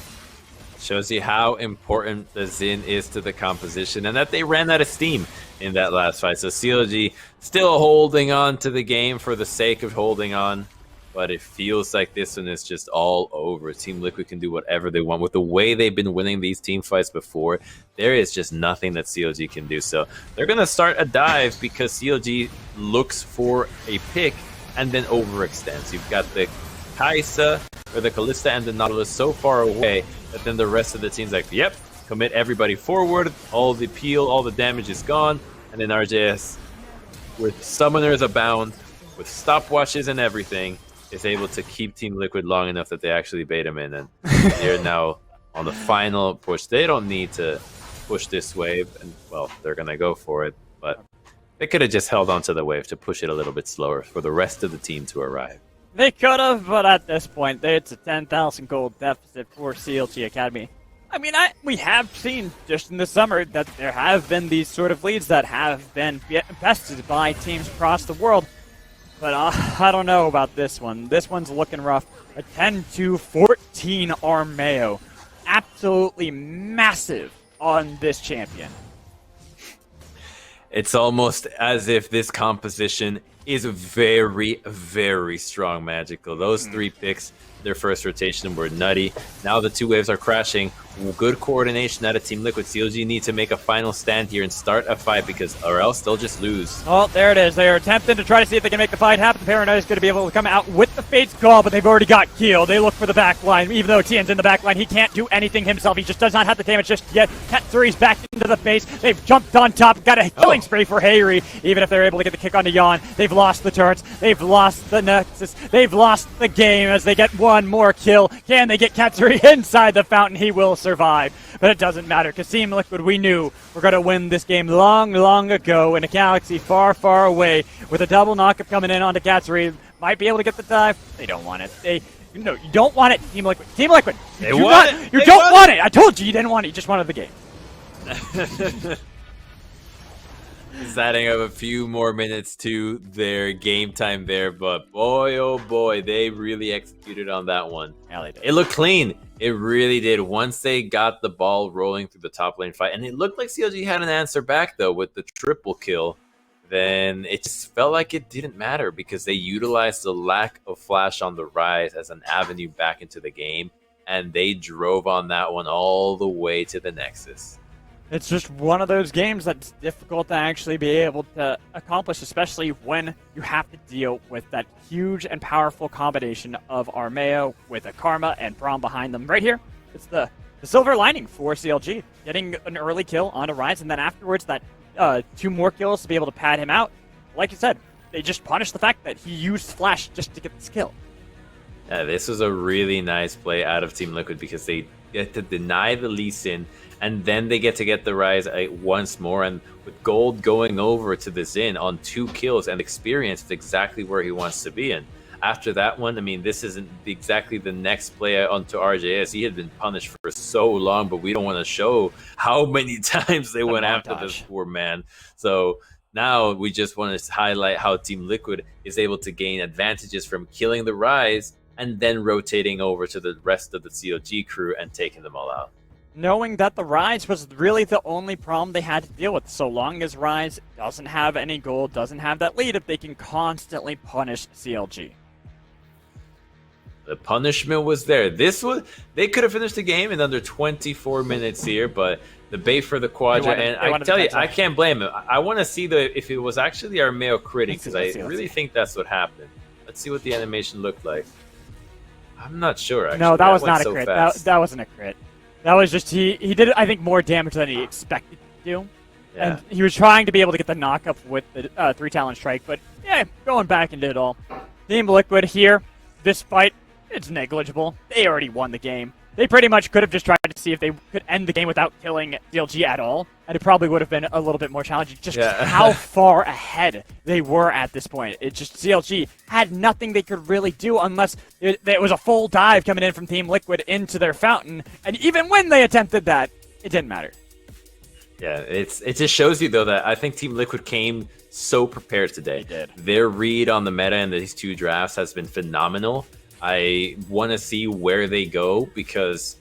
Shows you how important the Xin is to the composition and that they ran out of steam in that last fight. So CLG still holding on to the game for the sake of holding on, but it feels like this one is just all over. Team Liquid can do whatever they want. With the way they've been winning these team fights before, there is just nothing that CLG can do. So they're going to start a dive because CLG looks for a pick and then overextends. You've got the Kai'Sa or the Kalista and the Nautilus so far away that then the rest of the team's like, yep, commit everybody forward, all the peel, all the damage is gone, and then RJS, with summoners abound, with stopwatches and everything, is able to keep Team Liquid long enough that they actually bait him in, and they're now on the final push. They don't need to push this wave, and, well, they're going to go for it, but they could have just held on to the wave to push it a little bit slower for the rest of the team to arrive. They could have, but at this point, it's a 10,000 gold deficit for CLG Academy. I mean, we have seen just in the summer that there have been these sort of leads that have been bested by teams across the world. But I don't know about this one. This one's looking rough. A 10-14 Armeo. Absolutely massive on this champion. It's almost as if this composition is very, very strong magical. Those 3 picks, their first rotation, were nutty. Now the 2 waves are crashing. Good coordination out of Team Liquid. CLG need to make a final stand here and start a fight, or else they'll just lose. Oh, there it is. They are attempting to try to see if they can make the fight happen. Paranoia is going to be able to come out with the Fate's Call, but they've already got killed. They look for the back line. Even though Tian's in the back line, he can't do anything himself. He just does not have the damage just yet. Cat 3's back into the base. They've jumped on top. Got a killing spree for Hayri. Even if they're able to get the kick onto Yon, they've lost the turrets. They've lost the Nexus. They've lost the game as they get one more kill. Can they get Cat 3 inside the fountain? He will survive. But it doesn't matter, because Team Liquid, we knew we're going to win this game long, long ago in a galaxy far, far away. With a double knockup coming in onto Katsuri, might be able to get the dive. They don't want it. You don't want it, Team Liquid. Team Liquid, you don't want it. I told you didn't want it. You just wanted the game. Just adding up a few more minutes to their game time there, but boy, oh boy, they really executed on that one. Yeah, they did. It looked clean. It really did. Once they got the ball rolling through the top lane fight, and it looked like CLG had an answer back, though, with the triple kill, then it just felt like it didn't matter because they utilized the lack of flash on the rise as an avenue back into the game, and they drove on that one all the way to the Nexus. It's just one of those games that's difficult to actually be able to accomplish, especially when you have to deal with that huge and powerful combination of Armeo with a Karma and Braum behind them. Right here, it's the silver lining for CLG, getting an early kill on a Rise, and then afterwards that 2 more kills to be able to pad him out. Like you said, they just punished the fact that he used Flash just to get this kill. Yeah, this was a really nice play out of Team Liquid because they get to deny the Lee Sin, and then they get to get the Rise once more, and with Gold going over to the Xin on 2 kills and experience is exactly where he wants to be in. After that one, I mean, this isn't exactly the next play onto RJS. He had been punished for so long, but we don't want to show how many times they went after this poor man. So now we just want to highlight how Team Liquid is able to gain advantages from killing the Rise and then rotating over to the rest of the CLG crew and taking them all out. Knowing that the Rise was really the only problem they had to deal with. So long as Rise doesn't have any gold, doesn't have that lead, if they can constantly punish CLG. The punishment was there. They could have finished the game in under 24 minutes here, but the bait for the Quadra, and I tell you, I can't blame him. I want to see if it was actually our male critic, because I really think that's what happened. Let's see what the animation looked like. I'm not sure, actually. No, that was not a crit. That wasn't a crit. That was just, he did, I think, more damage than he expected to do. Yeah. And he was trying to be able to get the knock-up with the 3 talent strike, but yeah, going back and did it all. Team Liquid here, this fight, it's negligible. They already won the game. They pretty much could have just tried to see if they could end the game without killing CLG at all, and it probably would have been a little bit more challenging, just how far ahead they were at this point. It just, CLG had nothing they could really do unless it was a full dive coming in from Team Liquid into their fountain, and even when they attempted that, it didn't matter. Yeah, it just shows you, though, that I think Team Liquid came so prepared today. They did. Their read on the meta in these 2 drafts has been phenomenal. I want to see where they go because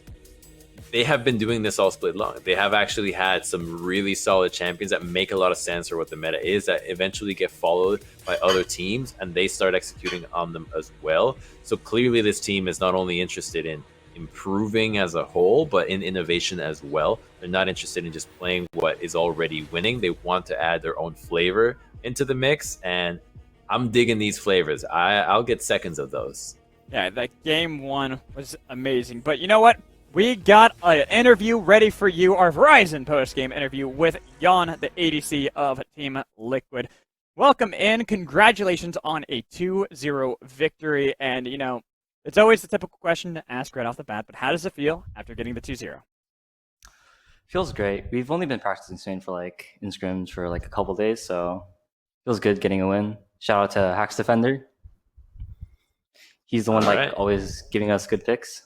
they have been doing this all split long. They have actually had some really solid champions that make a lot of sense for what the meta is, that eventually get followed by other teams and they start executing on them as well. So clearly this team is not only interested in improving as a whole, but in innovation as well. They're not interested in just playing what is already winning. They want to add their own flavor into the mix, and I'm digging these flavors. I'll get seconds of those. Yeah, that game 1 was amazing. But you know what? We got an interview ready for you, our Verizon post-game interview with Jan, the ADC of Team Liquid. Welcome in. Congratulations on a 2-0 victory. And, you know, it's always the typical question to ask right off the bat, but how does it feel after getting the 2-0? Feels great. We've only been practicing Spain in scrims for a couple days, so feels good getting a win. Shout out to Hacks Defender. He's the one always giving us good picks.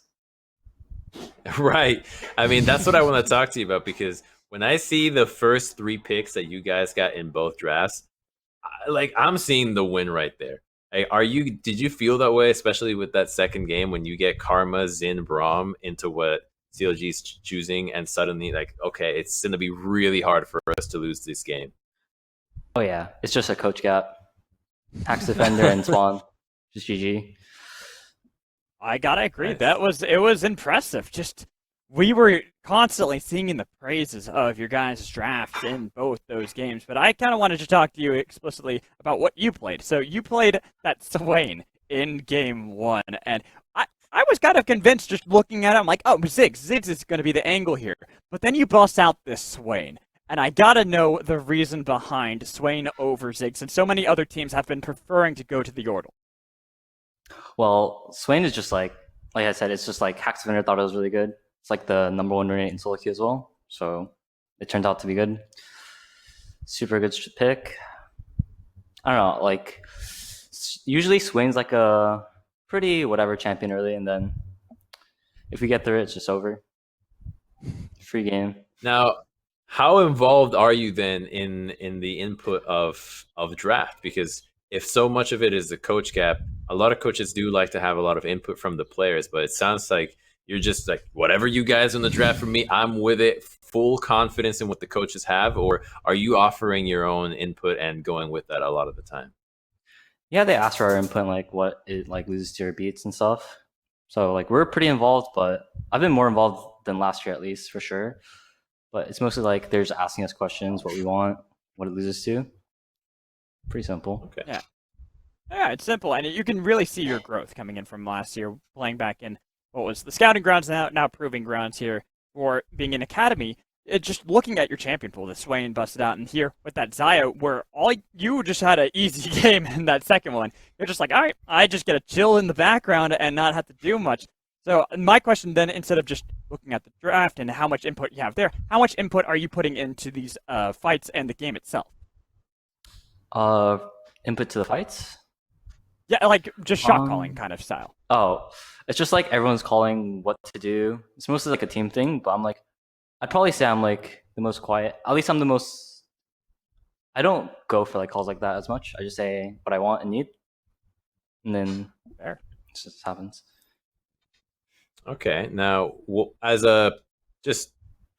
Right. I mean, that's what I want to talk to you about, because when I see the first 3 picks that you guys got in both drafts, I'm seeing the win right there. Hey, did you feel that way, especially with that second game when you get Karma, Zin, Braum into what CLG is choosing, and suddenly like, okay, it's gonna be really hard for us to lose this game. Oh yeah, it's just a coach gap. Axe Defender and Spawn, just GG. I gotta agree. Nice. It was impressive. Just we were constantly singing the praises of your guys' draft in both those games. But I kind of wanted to talk to you explicitly about what you played. So you played that Swain in game one, and I was kind of convinced just looking at it. I'm like, oh, Ziggs is going to be the angle here. But then you bust out this Swain. And I gotta know the reason behind Swain over Ziggs, and so many other teams have been preferring to go to the Yordle. Well, Swain is just like I said, it's just like Hax Defender thought it was really good. It's like the number one rate in solo queue as well, so it turned out to be good. Super good pick. I don't know, like usually Swain's like a pretty whatever champion early, and then if we get through it, it's just over. Free game. Now, how involved are you then in the input of draft? Because if so much of it is the coach gap, a lot of coaches do like to have a lot of input from the players, but it sounds like you're just like, whatever you guys in the draft for me, I'm with it, full confidence in what the coaches have, or are you offering your own input and going with that a lot of the time? Yeah, they ask for our input, like what it like loses to your beats and stuff. So like we're pretty involved, but I've been more involved than last year at least for sure. But it's mostly like they're just asking us questions, what we want, what it loses to. Pretty simple. Okay. Yeah. Yeah, it's simple, and you can really see your growth coming in from last year, playing back in what was the scouting grounds, now proving grounds here, or being in academy. Just looking at your champion pool, the Swain busted out, and here with that Zaya, where all you just had an easy game in that second one. You're just like, all right, I just get to chill in the background and not have to do much. So my question then, instead of just looking at the draft and how much input you have there, how much input are you putting into these fights and the game itself? Input to the fights? Yeah, like just shot calling kind of style. Oh, it's just like everyone's calling what to do. It's mostly like a team thing, but I'd probably say I'm like the most quiet. At least I'm the most. I don't go for like calls like that as much. I just say what I want and need, and then Fair. It just happens. Okay. Now, as a just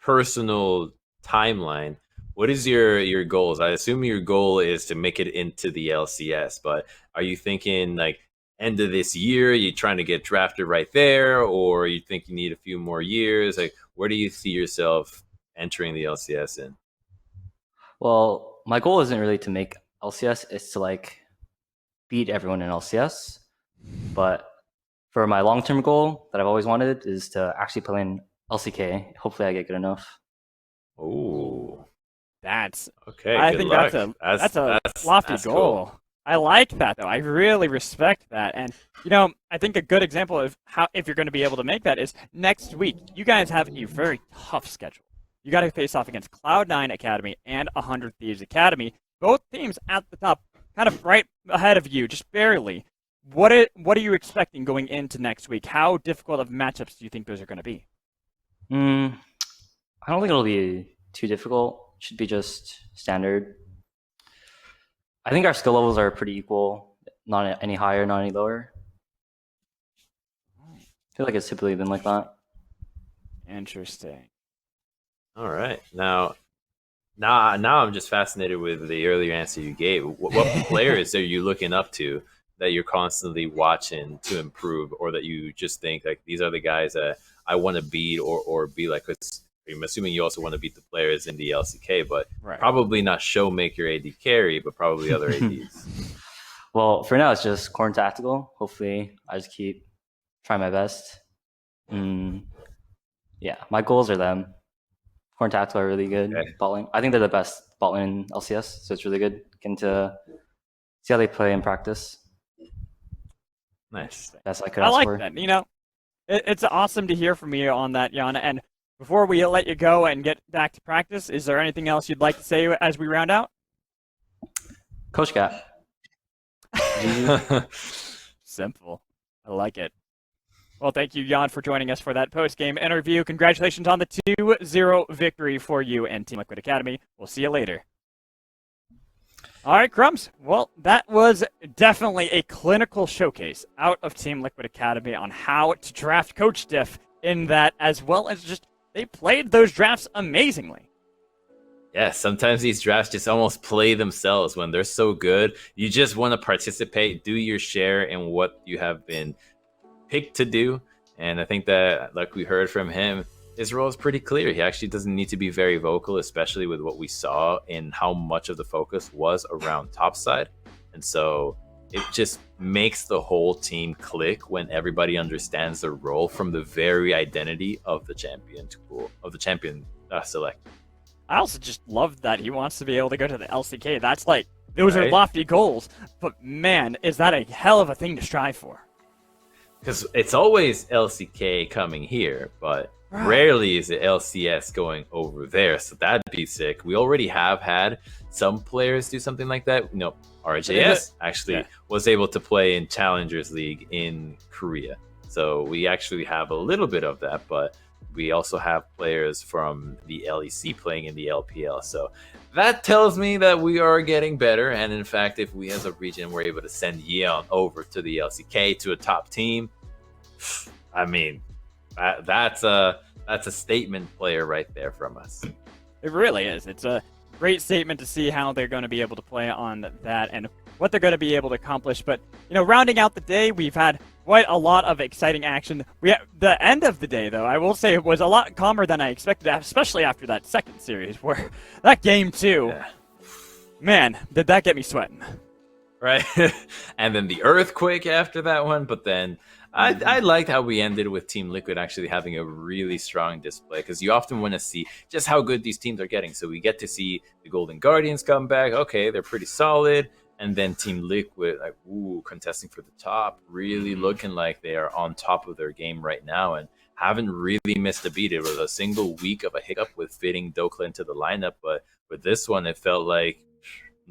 personal timeline, what is your goals? I assume your goal is to make it into the LCS, but are you thinking like end of this year? Are you trying to get drafted right there, or you think you need a few more years? Like, where do you see yourself entering the LCS in? Well, my goal isn't really to make LCS. It's to like beat everyone in LCS. But for my long-term goal that I've always wanted is to actually play in LCK. Hopefully, I get good enough. Oh, That's okay. I Good think luck. that's a lofty that's goal. cool. I like that though. I really respect that. And I think a good example of how if you're going to be able to make that is next week. You guys have a very tough schedule. You got to face off against Cloud9 Academy and 100 Thieves Academy. Both teams at the top, kind of right ahead of you, just barely. What are you expecting going into next week? How difficult of matchups do you think those are going to be? I don't think it'll be too difficult. It should be just standard. I think our skill levels are pretty equal, not any higher, not any lower. I feel like it's typically been like that. Interesting. All right. Now I'm just fascinated with the earlier answer you gave. What players are you looking up to that you're constantly watching to improve, or that you just think like these are the guys that I want to beat or be like? Cause I'm assuming you also want to beat the players in the LCK, but Right. probably not Showmaker AD carry, but probably other ADs. Well, for now, it's just Corn Tactical. Hopefully, I just keep trying my best. Yeah, my goals are them. Corn Tactical are really good Okay. bot lane. I think they're the best bot lane in LCS, so it's really good. Getting to see how they play in practice. Nice. That's I could I ask like for. that. It's awesome to hear from you on that, Jan. And before we let you go and get back to practice, is there anything else you'd like to say as we round out? Coach Cat. Simple. I like it. Well, thank you, Jan, for joining us for that post-game interview. Congratulations on the 2-0 victory for you and Team Liquid Academy. We'll see you later. All right, Crumbs. Well, that was definitely a clinical showcase out of Team Liquid Academy on how to draft Coach Diff in that, as well as just they played those drafts amazingly. Yeah, sometimes these drafts just almost play themselves when they're so good. You just want to participate, do your share in what you have been picked to do. And I think that, like we heard from him, his role is pretty clear. He actually doesn't need to be very vocal, especially with what we saw in how much of the focus was around topside. And so it just makes the whole team click when everybody understands their role from the very identity of the champion pool, of the champion select. I also just love that he wants to be able to go to the LCK. That's like, those are Right? lofty goals, but man, is that a hell of a thing to strive for. Because it's always LCK coming here, but Right. rarely is it LCS going over there. So that'd be sick. We already have had some players do something like that. You know, RJS actually was able to play in Challengers League in Korea. So we actually have a little bit of that, but we also have players from the LEC playing in the LPL. So that tells me that we are getting better. And in fact, if we as a region were able to send Yeon over to the LCK to a top team, I mean, that's a statement player right there from us. It really is. It's a great statement to see how they're going to be able to play on that and what they're going to be able to accomplish. But, you know, rounding out the day, we've had quite a lot of exciting action. The end of the day, though, I will say it was a lot calmer than I expected, especially after that second series where that game 2, man, did that get me sweating. Right? And then the earthquake after that one, but then I liked how we ended with Team Liquid actually having a really strong display, because you often want to see just how good these teams are getting. So we get to see the Golden Guardians come back. Okay, they're pretty solid. And then Team Liquid, like, contesting for the top, really looking like they are on top of their game right now and haven't really missed a beat. It was a single week of a hiccup with fitting Dokla into the lineup. But with this one, it felt like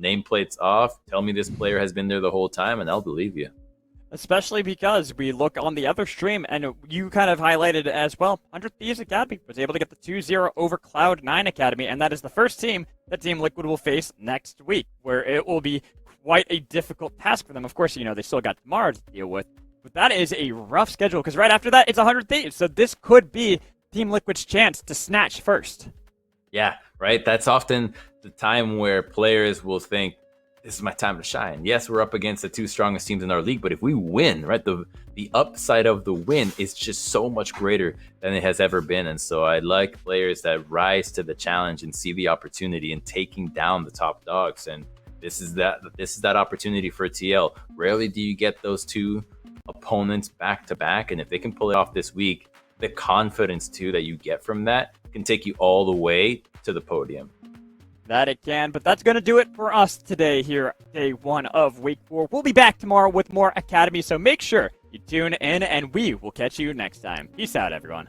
nameplates off. Tell me this player has been there the whole time and I'll believe you. Especially because we look on the other stream, and you kind of highlighted it as well. 100 Thieves Academy was able to get the 2-0 over Cloud9 Academy, and that is the first team that Team Liquid will face next week, where it will be quite a difficult task for them. Of course, you know, they still got tomorrow to deal with, but that is a rough schedule, because right after that, it's 100 Thieves, so this could be Team Liquid's chance to snatch first. Yeah, right? That's often the time where players will think, this is my time to shine. Yes, we're up against the 2 strongest teams in our league, but if we win, right, the upside of the win is just so much greater than it has ever been. And so I like players that rise to the challenge and see the opportunity in taking down the top dogs. And this is that opportunity for TL. Rarely do you get those 2 opponents back to back, and if they can pull it off this week, the confidence too that you get from that can take you all the way to the podium. That it can, but that's going to do it for us today here, day 1 of week 4. We'll be back tomorrow with more Academy, so make sure you tune in, and we will catch you next time. Peace out, everyone.